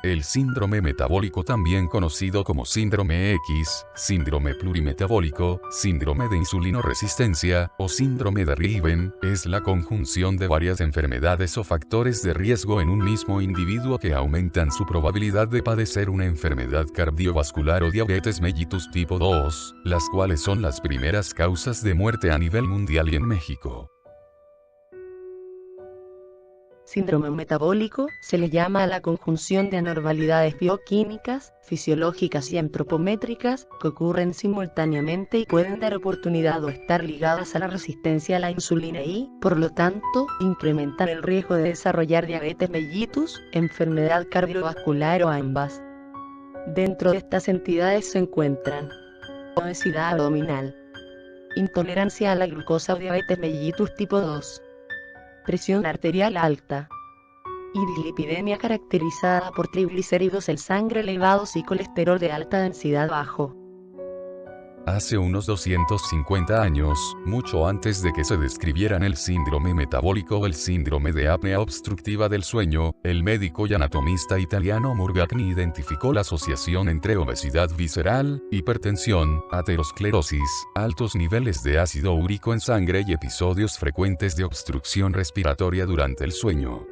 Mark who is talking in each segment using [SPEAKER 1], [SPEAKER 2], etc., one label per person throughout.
[SPEAKER 1] El síndrome metabólico, también conocido como síndrome X, síndrome plurimetabólico, síndrome de insulinoresistencia, o síndrome de Riven, es la conjunción de varias enfermedades o factores de riesgo en un mismo individuo que aumentan su probabilidad de padecer una enfermedad cardiovascular o diabetes mellitus tipo 2, las cuales son las primeras causas de muerte a nivel mundial y en México.
[SPEAKER 2] Síndrome metabólico se le llama a la conjunción de anormalidades bioquímicas, fisiológicas y antropométricas que ocurren simultáneamente y pueden dar oportunidad o estar ligadas a la resistencia a la insulina y, por lo tanto, incrementan el riesgo de desarrollar diabetes mellitus, enfermedad cardiovascular o ambas. Dentro de estas entidades se encuentran obesidad abdominal, intolerancia a la glucosa o diabetes mellitus tipo 2, presión arterial alta y dislipidemia caracterizada por triglicéridos en sangre elevados y colesterol de alta densidad bajo.
[SPEAKER 1] Hace unos 250 años, mucho antes de que se describieran el síndrome metabólico o el síndrome de apnea obstructiva del sueño, el médico y anatomista italiano Murgagni identificó la asociación entre obesidad visceral, hipertensión, aterosclerosis, altos niveles de ácido úrico en sangre y episodios frecuentes de obstrucción respiratoria durante el sueño.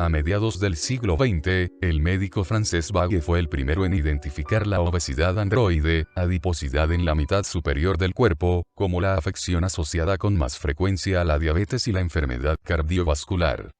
[SPEAKER 1] A mediados del siglo XX, el médico francés Vague fue el primero en identificar la obesidad androide, adiposidad en la mitad superior del cuerpo, como la afección asociada con más frecuencia a la diabetes y la enfermedad cardiovascular.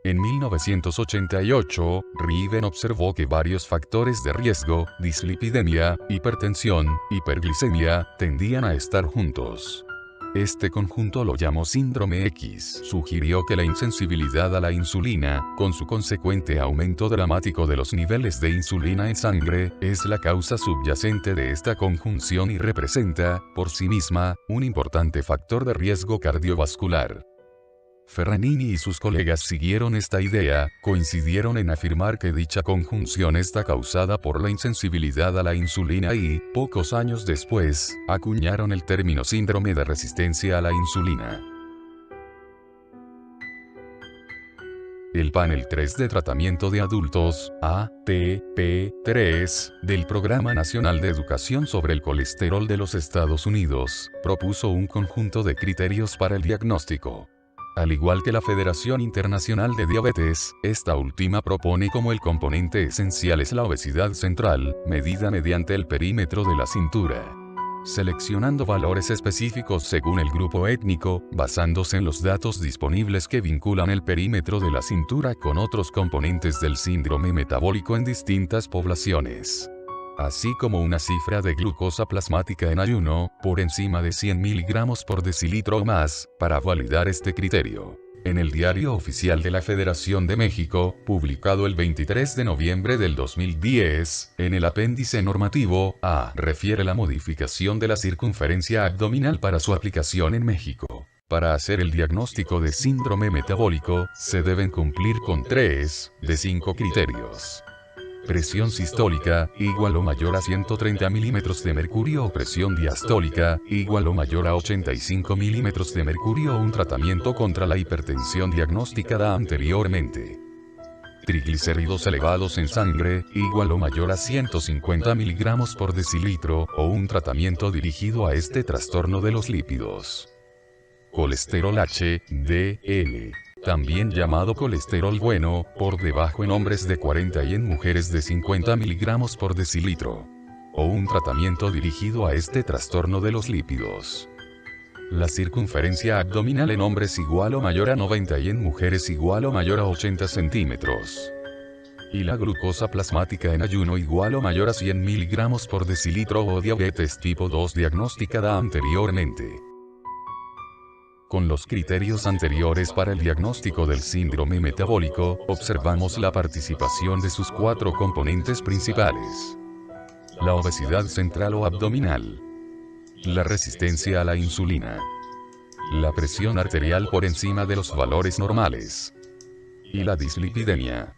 [SPEAKER 1] En 1988, Riven observó que varios factores de riesgo, dislipidemia, hipertensión, hiperglicemia, tendían a estar juntos. Este conjunto lo llamó síndrome X. Sugirió que la insensibilidad a la insulina, con su consecuente aumento dramático de los niveles de insulina en sangre, es la causa subyacente de esta conjunción y representa, por sí misma, un importante factor de riesgo cardiovascular. Ferranini y sus colegas siguieron esta idea, coincidieron en afirmar que dicha conjunción está causada por la insensibilidad a la insulina y, pocos años después, acuñaron el término síndrome de resistencia a la insulina. El Panel 3 de Tratamiento de Adultos, ATP3, del Programa Nacional de Educación sobre el Colesterol de los Estados Unidos, propuso un conjunto de criterios para el diagnóstico. Al igual que la Federación Internacional de Diabetes, esta última propone como el componente esencial es la obesidad central, medida mediante el perímetro de la cintura. Seleccionando valores específicos según el grupo étnico, basándose en los datos disponibles que vinculan el perímetro de la cintura con otros componentes del síndrome metabólico en distintas poblaciones. Así como una cifra de glucosa plasmática en ayuno, por encima de 100 miligramos por decilitro o más, para validar este criterio. En el Diario Oficial de la Federación de México, publicado el 23 de noviembre del 2010, en el apéndice normativo A, refiere la modificación de la circunferencia abdominal para su aplicación en México. Para hacer el diagnóstico de síndrome metabólico, se deben cumplir con 3 de 5 criterios. Presión sistólica, igual o mayor a 130 milímetros de mercurio o presión diastólica, igual o mayor a 85 milímetros de mercurio o un tratamiento contra la hipertensión diagnosticada anteriormente. Triglicéridos elevados en sangre, igual o mayor a 150 miligramos por decilitro, o un tratamiento dirigido a este trastorno de los lípidos. Colesterol HDL. También llamado colesterol bueno, por debajo en hombres de 40 y en mujeres de 50 miligramos por decilitro. O un tratamiento dirigido a este trastorno de los lípidos. La circunferencia abdominal en hombres igual o mayor a 90 y en mujeres igual o mayor a 80 centímetros. Y la glucosa plasmática en ayuno igual o mayor a 100 miligramos por decilitro o diabetes tipo 2 diagnosticada anteriormente. Con los criterios anteriores para el diagnóstico del síndrome metabólico, observamos la participación de sus 4 componentes principales. La obesidad central o abdominal. La resistencia a la insulina. La presión arterial por encima de los valores normales. Y la dislipidemia.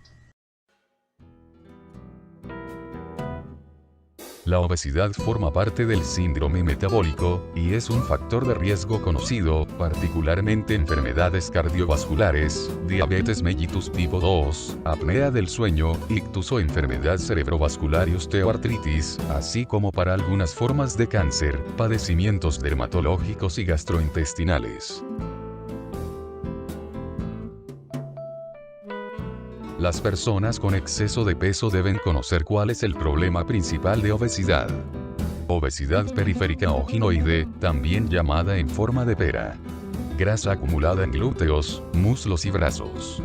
[SPEAKER 1] La obesidad forma parte del síndrome metabólico, y es un factor de riesgo conocido, particularmente enfermedades cardiovasculares, diabetes mellitus tipo 2, apnea del sueño, ictus o enfermedad cerebrovascular y osteoartritis, así como para algunas formas de cáncer, padecimientos dermatológicos y gastrointestinales. Las personas con exceso de peso deben conocer cuál es el problema principal de obesidad. Obesidad periférica o ginoide, también llamada en forma de pera. Grasa acumulada en glúteos, muslos y brazos.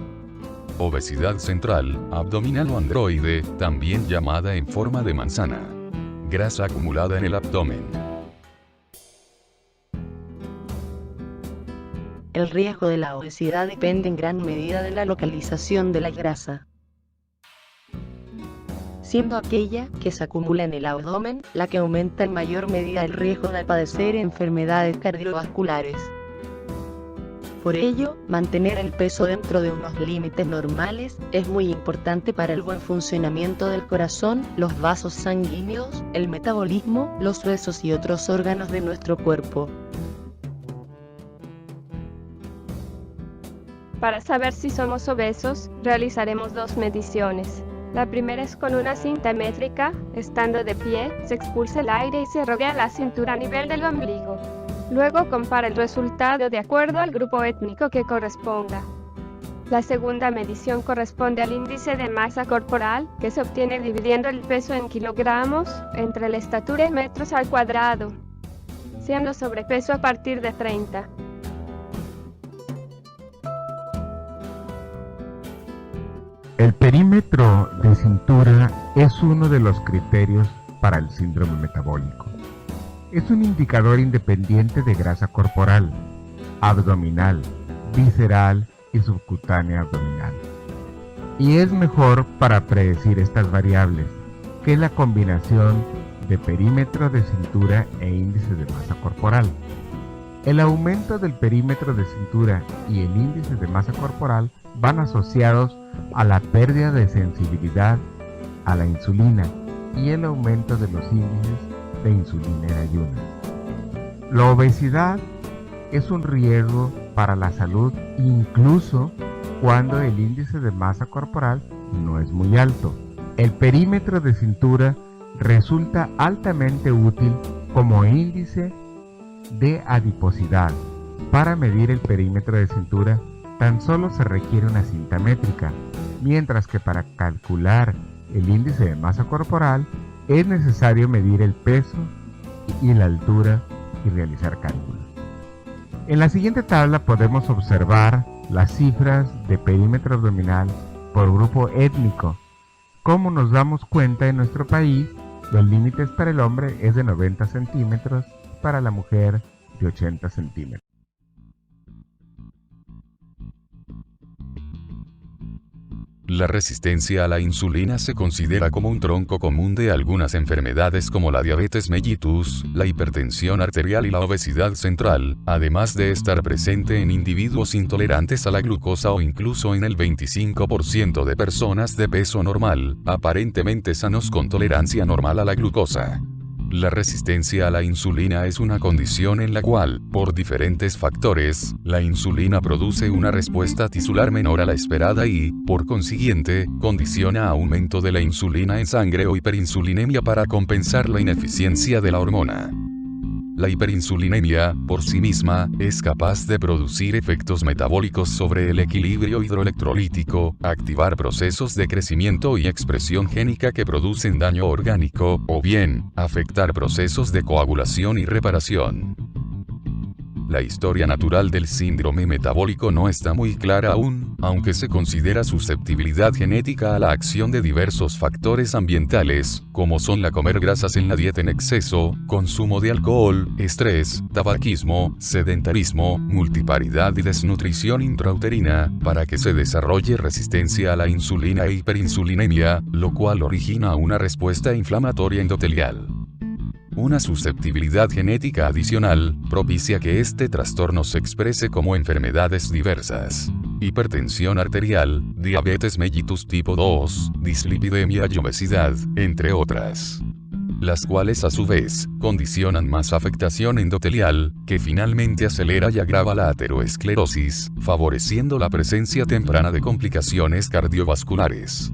[SPEAKER 1] Obesidad central, abdominal o androide, también llamada en forma de manzana. Grasa acumulada en el abdomen.
[SPEAKER 2] El riesgo de la obesidad depende en gran medida de la localización de la grasa, siendo aquella que se acumula en el abdomen la que aumenta en mayor medida el riesgo de padecer enfermedades cardiovasculares. Por ello, mantener el peso dentro de unos límites normales es muy importante para el buen funcionamiento del corazón, los vasos sanguíneos, el metabolismo, los huesos y otros órganos de nuestro cuerpo.
[SPEAKER 3] Para saber si somos obesos, realizaremos 2 mediciones. La primera es con una cinta métrica. Estando de pie, se expulsa el aire y se rodea la cintura a nivel del ombligo. Luego compara el resultado de acuerdo al grupo étnico que corresponda. La segunda medición corresponde al índice de masa corporal, que se obtiene dividiendo el peso en kilogramos entre la estatura en metros al cuadrado, siendo sobrepeso a partir de 30.
[SPEAKER 4] El perímetro de cintura es uno de los criterios para el síndrome metabólico. Es un indicador independiente de grasa corporal, abdominal, visceral y subcutánea abdominal. Y es mejor para predecir estas variables que la combinación de perímetro de cintura e índice de masa corporal. El aumento del perímetro de cintura y el índice de masa corporal van asociados a la pérdida de sensibilidad a la insulina y el aumento de los índices de insulina en ayunas. La obesidad es un riesgo para la salud incluso cuando el índice de masa corporal no es muy alto. El perímetro de cintura resulta altamente útil como índice de adiposidad. Para medir el perímetro de cintura tan solo se requiere una cinta métrica, mientras que para calcular el índice de masa corporal es necesario medir el peso y la altura y realizar cálculos. En la siguiente tabla podemos observar las cifras de perímetro abdominal por grupo étnico. Como nos damos cuenta, en nuestro país los límites para el hombre es de 90 centímetros, para la mujer de 80 centímetros.
[SPEAKER 1] La resistencia a la insulina se considera como un tronco común de algunas enfermedades como la diabetes mellitus, la hipertensión arterial y la obesidad central, además de estar presente en individuos intolerantes a la glucosa o incluso en el 25% de personas de peso normal, aparentemente sanos con tolerancia normal a la glucosa. La resistencia a la insulina es una condición en la cual, por diferentes factores, la insulina produce una respuesta tisular menor a la esperada y, por consiguiente, condiciona aumento de la insulina en sangre o hiperinsulinemia para compensar la ineficiencia de la hormona. La hiperinsulinemia, por sí misma, es capaz de producir efectos metabólicos sobre el equilibrio hidroelectrolítico, activar procesos de crecimiento y expresión génica que producen daño orgánico, o bien, afectar procesos de coagulación y reparación. La historia natural del síndrome metabólico no está muy clara aún, aunque se considera susceptibilidad genética a la acción de diversos factores ambientales, como son la comer grasas en la dieta en exceso, consumo de alcohol, estrés, tabaquismo, sedentarismo, multiparidad y desnutrición intrauterina, para que se desarrolle resistencia a la insulina e hiperinsulinemia, lo cual origina una respuesta inflamatoria endotelial. Una susceptibilidad genética adicional propicia que este trastorno se exprese como enfermedades diversas: hipertensión arterial, diabetes mellitus tipo 2, dislipidemia y obesidad, entre otras, las cuales a su vez condicionan más afectación endotelial, que finalmente acelera y agrava la ateroesclerosis, favoreciendo la presencia temprana de complicaciones cardiovasculares.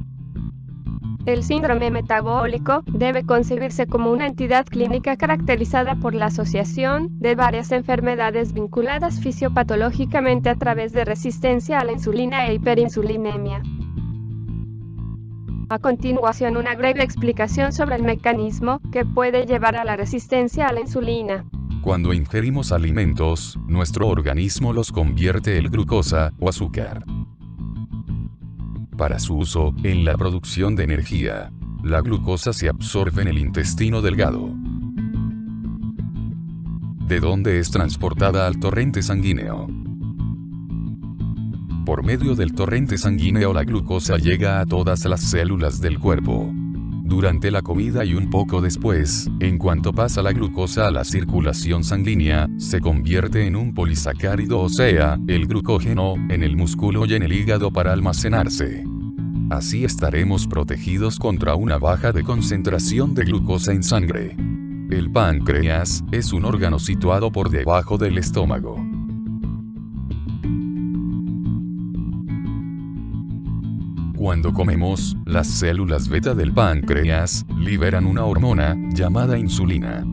[SPEAKER 3] El síndrome metabólico debe concebirse como una entidad clínica caracterizada por la asociación de varias enfermedades vinculadas fisiopatológicamente a través de resistencia a la insulina e hiperinsulinemia. A continuación, una breve explicación sobre el mecanismo que puede llevar a la resistencia a la insulina.
[SPEAKER 1] Cuando ingerimos alimentos, nuestro organismo los convierte en glucosa o azúcar para su uso en la producción de energía. La glucosa se absorbe en el intestino delgado, de donde es transportada al torrente sanguíneo. Por medio del torrente sanguíneo, la glucosa llega a todas las células del cuerpo. Durante la comida y un poco después, en cuanto pasa la glucosa a la circulación sanguínea, se convierte en un polisacárido, o sea, el glucógeno, en el músculo y en el hígado para almacenarse. Así estaremos protegidos contra una baja de concentración de glucosa en sangre. El páncreas es un órgano situado por debajo del estómago. Cuando comemos, las células beta del páncreas liberan una hormona llamada insulina.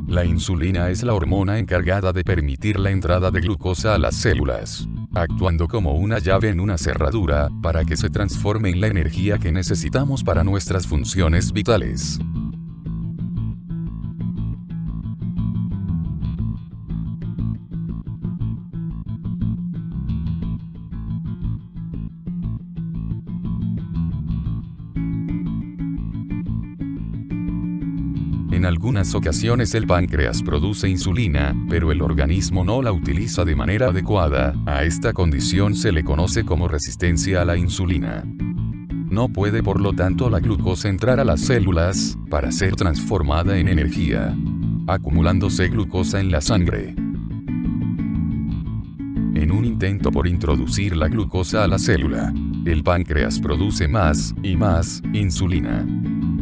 [SPEAKER 1] La insulina es la hormona encargada de permitir la entrada de glucosa a las células, actuando como una llave en una cerradura, para que se transforme en la energía que necesitamos para nuestras funciones vitales. En algunas ocasiones el páncreas produce insulina, pero el organismo no la utiliza de manera adecuada. A esta condición se le conoce como resistencia a la insulina. No puede, por lo tanto, la glucosa entrar a las células para ser transformada en energía, acumulándose glucosa en la sangre. En un intento por introducir la glucosa a la célula, el páncreas produce más y más insulina.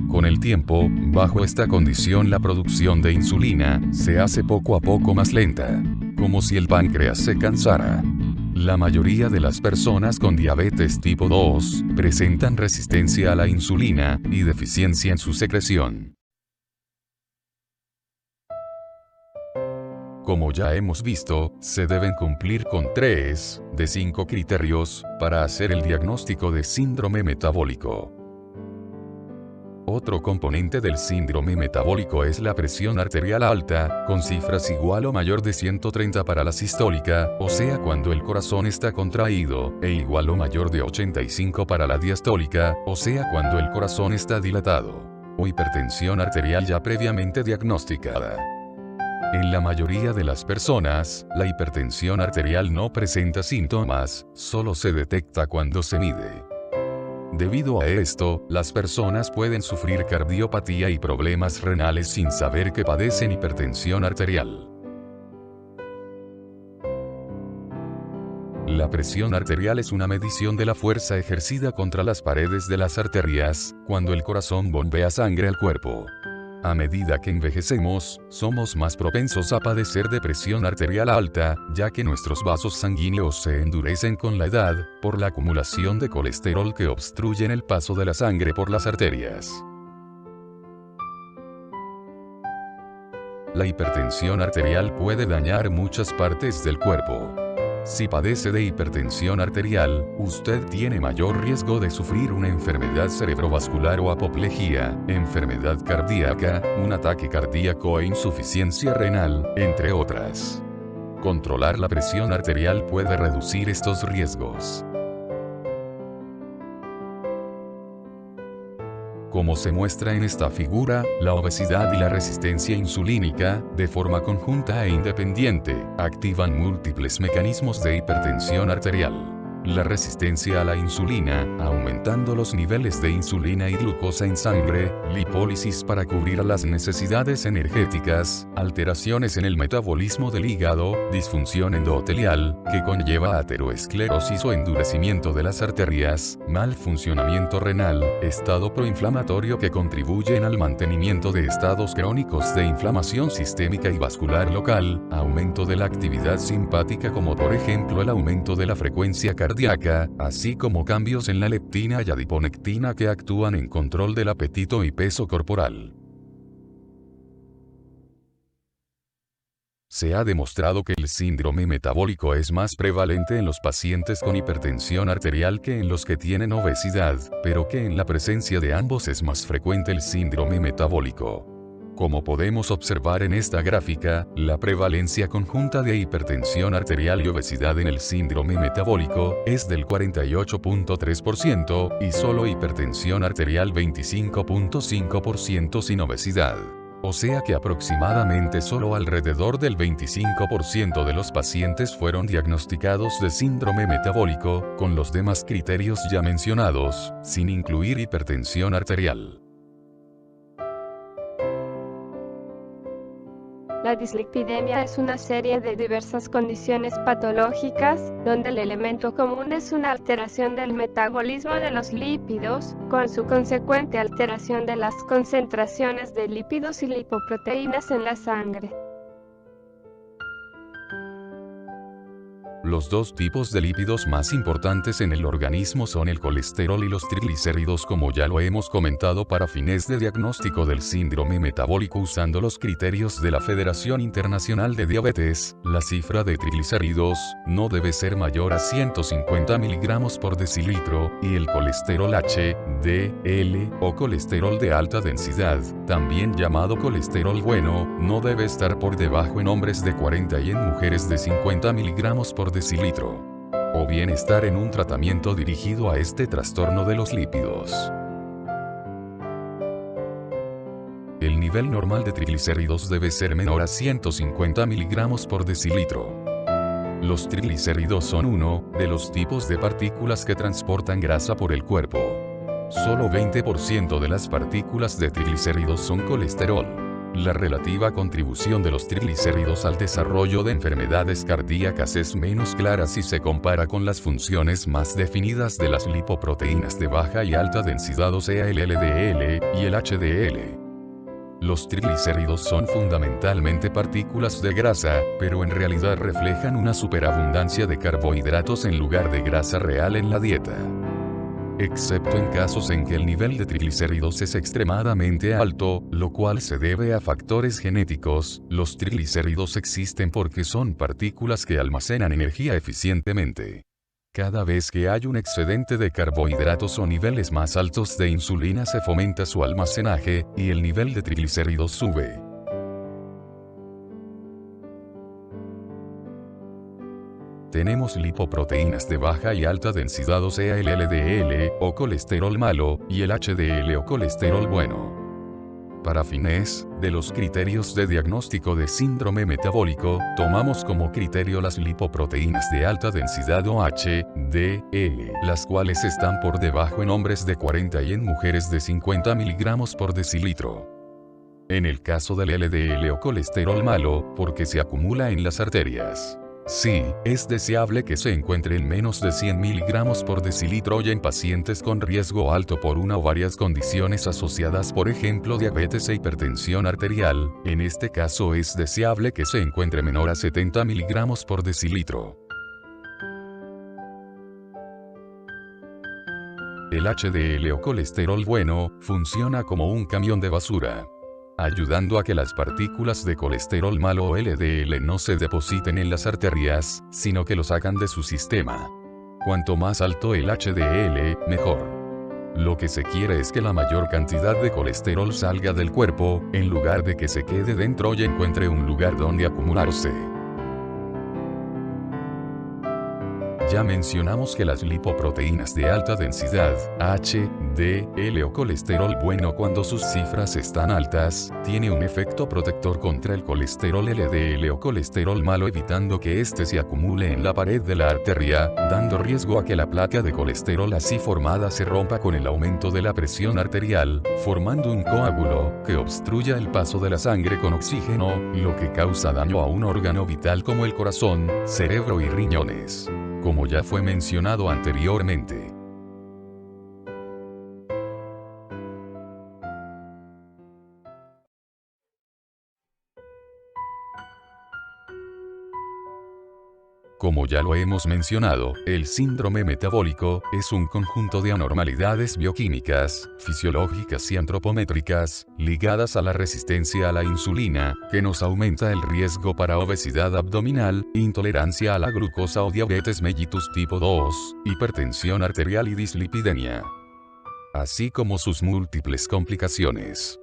[SPEAKER 1] Con el tiempo, bajo esta condición, la producción de insulina se hace poco a poco más lenta, como si el páncreas se cansara. La mayoría de las personas con diabetes tipo 2 presentan resistencia a la insulina y deficiencia en su secreción. Como ya hemos visto, se deben cumplir con 3 de 5 criterios para hacer el diagnóstico de síndrome metabólico. Otro componente del síndrome metabólico es la presión arterial alta, con cifras igual o mayor de 130 para la sistólica, o sea cuando el corazón está contraído, e igual o mayor de 85 para la diastólica, o sea cuando el corazón está dilatado, o hipertensión arterial ya previamente diagnosticada. En la mayoría de las personas, la hipertensión arterial no presenta síntomas, solo se detecta cuando se mide. Debido a esto, las personas pueden sufrir cardiopatía y problemas renales sin saber que padecen hipertensión arterial. La presión arterial es una medición de la fuerza ejercida contra las paredes de las arterias, cuando el corazón bombea sangre al cuerpo. A medida que envejecemos, somos más propensos a padecer de presión arterial alta, ya que nuestros vasos sanguíneos se endurecen con la edad, por la acumulación de colesterol que obstruyen el paso de la sangre por las arterias. La hipertensión arterial puede dañar muchas partes del cuerpo. Si padece de hipertensión arterial, usted tiene mayor riesgo de sufrir una enfermedad cerebrovascular o apoplejía, enfermedad cardíaca, un ataque cardíaco e insuficiencia renal, entre otras. Controlar la presión arterial puede reducir estos riesgos. Como se muestra en esta figura, la obesidad y la resistencia insulínica, de forma conjunta e independiente, activan múltiples mecanismos de hipertensión arterial. La resistencia a la insulina, aumentando los niveles de insulina y glucosa en sangre, lipólisis para cubrir las necesidades energéticas, alteraciones en el metabolismo del hígado, disfunción endotelial, que conlleva ateroesclerosis o endurecimiento de las arterias, mal funcionamiento renal, estado proinflamatorio que contribuyen al mantenimiento de estados crónicos de inflamación sistémica y vascular local, aumento de la actividad simpática como por ejemplo el aumento de la frecuencia cardíaca, así como cambios en la leptina y adiponectina que actúan en control del apetito y peso corporal. Se ha demostrado que el síndrome metabólico es más prevalente en los pacientes con hipertensión arterial que en los que tienen obesidad, pero que en la presencia de ambos es más frecuente el síndrome metabólico. Como podemos observar en esta gráfica, la prevalencia conjunta de hipertensión arterial y obesidad en el síndrome metabólico es del 48.3% y solo hipertensión arterial 25.5% sin obesidad. O sea que aproximadamente solo alrededor del 25% de los pacientes fueron diagnosticados de síndrome metabólico, con los demás criterios ya mencionados, sin incluir hipertensión arterial.
[SPEAKER 3] La dislipidemia es una serie de diversas condiciones patológicas, donde el elemento común es una alteración del metabolismo de los lípidos, con su consecuente alteración de las concentraciones de lípidos y lipoproteínas en la sangre.
[SPEAKER 1] Los dos tipos de lípidos más importantes en el organismo son el colesterol y los triglicéridos, como ya lo hemos comentado. Para fines de diagnóstico del síndrome metabólico usando los criterios de la Federación Internacional de Diabetes, la cifra de triglicéridos no debe ser mayor a 150 mg por decilitro, y el colesterol HDL o colesterol de alta densidad, también llamado colesterol bueno, no debe estar por debajo en hombres de 40 y en mujeres de 50 mg por decilitro. O bien estar en un tratamiento dirigido a este trastorno de los lípidos. El nivel normal de triglicéridos debe ser menor a 150 mg por decilitro. Los triglicéridos son uno de los tipos de partículas que transportan grasa por el cuerpo. Solo 20% de las partículas de triglicéridos son colesterol. La relativa contribución de los triglicéridos al desarrollo de enfermedades cardíacas es menos clara si se compara con las funciones más definidas de las lipoproteínas de baja y alta densidad, o sea el LDL y el HDL. Los triglicéridos son fundamentalmente partículas de grasa, pero en realidad reflejan una superabundancia de carbohidratos en lugar de grasa real en la dieta. Excepto en casos en que el nivel de triglicéridos es extremadamente alto, lo cual se debe a factores genéticos, los triglicéridos existen porque son partículas que almacenan energía eficientemente. Cada vez que hay un excedente de carbohidratos o niveles más altos de insulina se fomenta su almacenaje, y el nivel de triglicéridos sube. Tenemos lipoproteínas de baja y alta densidad, o sea el LDL, o colesterol malo, y el HDL o colesterol bueno. Para fines de los criterios de diagnóstico de síndrome metabólico, tomamos como criterio las lipoproteínas de alta densidad o HDL, las cuales están por debajo en hombres de 40 y en mujeres de 50 mg por decilitro. En el caso del LDL o colesterol malo, porque se acumula en las arterias. Sí, es deseable que se encuentre en menos de 100 mg por decilitro y en pacientes con riesgo alto por una o varias condiciones asociadas, por ejemplo diabetes e hipertensión arterial. En este caso es deseable que se encuentre menor a 70 mg por decilitro. El HDL o colesterol bueno funciona como un camión de basura. ayudando a que las partículas de colesterol malo o LDL no se depositen en las arterias, sino que lo sacan de su sistema. Cuanto más alto el HDL, mejor. Lo que se quiere es que la mayor cantidad de colesterol salga del cuerpo, en lugar de que se quede dentro y encuentre un lugar donde acumularse. Ya mencionamos que las lipoproteínas de alta densidad, HDL o colesterol bueno cuando sus cifras están altas, tiene un efecto protector contra el colesterol LDL o colesterol malo, evitando que éste se acumule en la pared de la arteria, dando riesgo a que la placa de colesterol así formada se rompa con el aumento de la presión arterial, formando un coágulo que obstruya el paso de la sangre con oxígeno, lo que causa daño a un órgano vital como el corazón, cerebro y riñones. Como ya fue mencionado anteriormente. Como ya lo hemos mencionado, el síndrome metabólico es un conjunto de anormalidades bioquímicas, fisiológicas y antropométricas, ligadas a la resistencia a la insulina, que nos aumenta el riesgo para obesidad abdominal, intolerancia a la glucosa o diabetes mellitus tipo 2, hipertensión arterial y dislipidemia, así como sus múltiples complicaciones.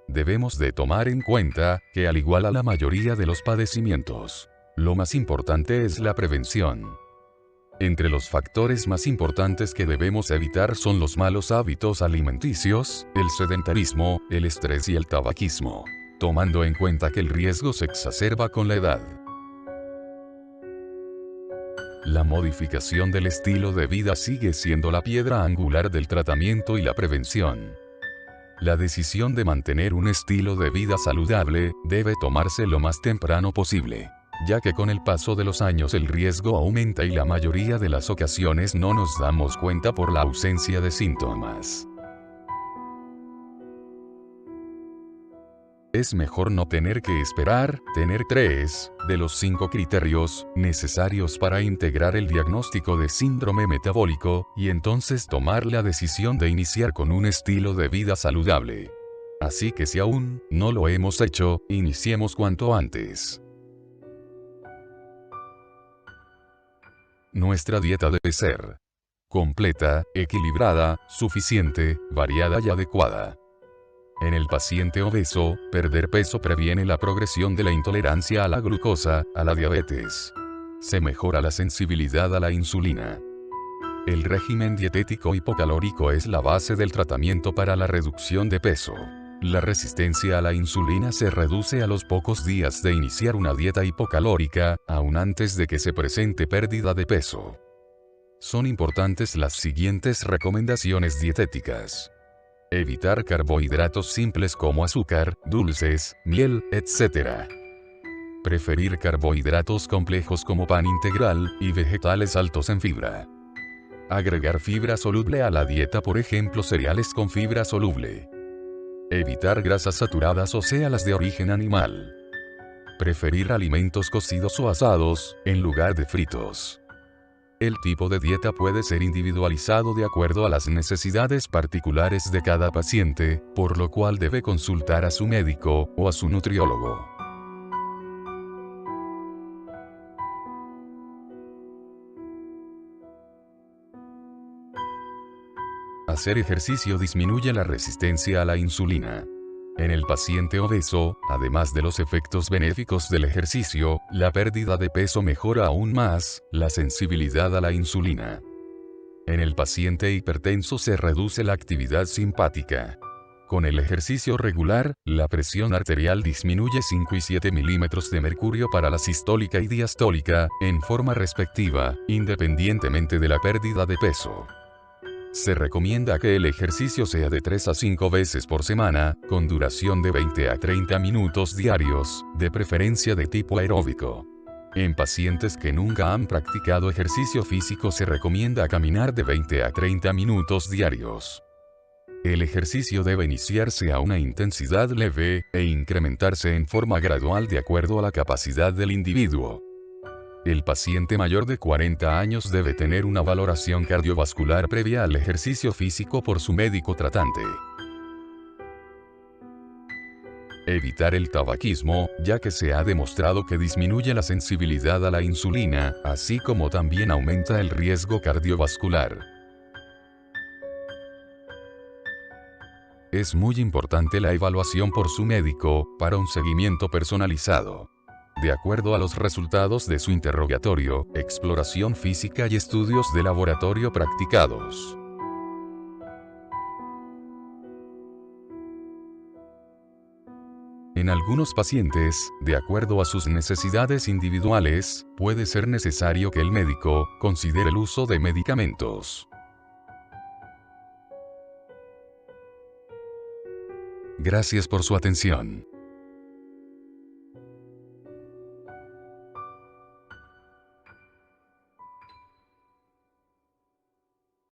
[SPEAKER 1] Debemos de tomar en cuenta que, al igual a la mayoría de los padecimientos, lo más importante es la prevención. Entre los factores más importantes que debemos evitar son los malos hábitos alimenticios, el sedentarismo, el estrés y el tabaquismo, tomando en cuenta que el riesgo se exacerba con la edad. La modificación del estilo de vida sigue siendo la piedra angular del tratamiento y la prevención. La decisión de mantener un estilo de vida saludable debe tomarse lo más temprano posible, ya que con el paso de los años el riesgo aumenta y la mayoría de las ocasiones no nos damos cuenta por la ausencia de síntomas. Es mejor no tener que esperar, tener 3 de los 5 criterios necesarios para integrar el diagnóstico de síndrome metabólico, y entonces tomar la decisión de iniciar con un estilo de vida saludable. Así que si aún no lo hemos hecho, iniciemos cuanto antes. Nuestra dieta debe ser completa, equilibrada, suficiente, variada y adecuada. En el paciente obeso, perder peso previene la progresión de la intolerancia a la glucosa, a la diabetes. Se mejora la sensibilidad a la insulina. El régimen dietético hipocalórico es la base del tratamiento para la reducción de peso. La resistencia a la insulina se reduce a los pocos días de iniciar una dieta hipocalórica, aún antes de que se presente pérdida de peso. Son importantes las siguientes recomendaciones dietéticas. Evitar carbohidratos simples como azúcar, dulces, miel, etc. Preferir carbohidratos complejos como pan integral y vegetales altos en fibra. Agregar fibra soluble a la dieta, por ejemplo cereales con fibra soluble. Evitar grasas saturadas, o sea las de origen animal. Preferir alimentos cocidos o asados, en lugar de fritos. El tipo de dieta puede ser individualizado de acuerdo a las necesidades particulares de cada paciente, por lo cual debe consultar a su médico o a su nutriólogo. Hacer ejercicio disminuye la resistencia a la insulina. En el paciente obeso, además de los efectos benéficos del ejercicio, la pérdida de peso mejora aún más la sensibilidad a la insulina. En el paciente hipertenso se reduce la actividad simpática. Con el ejercicio regular, la presión arterial disminuye 5 y 7 milímetros de mercurio para la sistólica y diastólica, en forma respectiva, independientemente de la pérdida de peso. Se recomienda que el ejercicio sea de 3 a 5 veces por semana, con duración de 20 a 30 minutos diarios, de preferencia de tipo aeróbico. En pacientes que nunca han practicado ejercicio físico se recomienda caminar de 20 a 30 minutos diarios. El ejercicio debe iniciarse a una intensidad leve, e incrementarse en forma gradual de acuerdo a la capacidad del individuo. El paciente mayor de 40 años debe tener una valoración cardiovascular previa al ejercicio físico por su médico tratante. Evitar el tabaquismo, ya que se ha demostrado que disminuye la sensibilidad a la insulina, así como también aumenta el riesgo cardiovascular. Es muy importante la evaluación por su médico, para un seguimiento personalizado. De acuerdo a los resultados de su interrogatorio, exploración física y estudios de laboratorio practicados. En algunos pacientes, de acuerdo a sus necesidades individuales, puede ser necesario que el médico considere el uso de medicamentos. Gracias por su atención.